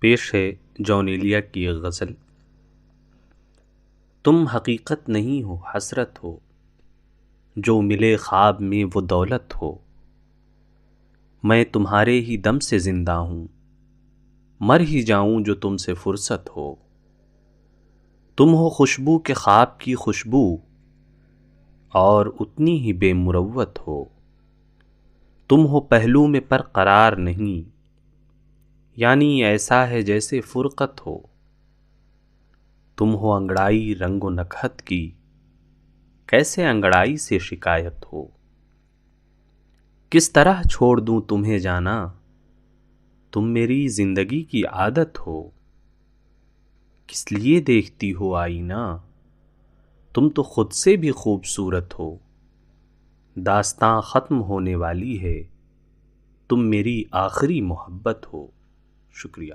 پیش ہے جان ایلیا کی ایک غزل۔ تم حقیقت نہیں ہو، حسرت ہو، جو ملے خواب میں وہ دولت ہو۔ میں تمہارے ہی دم سے زندہ ہوں، مر ہی جاؤں جو تم سے فرصت ہو۔ تم ہو خوشبو کے خواب کی خوشبو، اور اتنی ہی بے مروت ہو۔ تم ہو پہلو میں پر قرار نہیں، یعنی ایسا ہے جیسے فرقت ہو۔ تم ہو انگڑائی رنگ و نکہت کی، کیسے انگڑائی سے شکایت ہو۔ کس طرح چھوڑ دوں تمہیں جانا، تم میری زندگی کی عادت ہو۔ کس لیے دیکھتی ہو آئینہ، تم تو خود سے بھی خوبصورت ہو۔ داستاں ختم ہونے والی ہے، تم میری آخری محبت ہو۔ شکریہ۔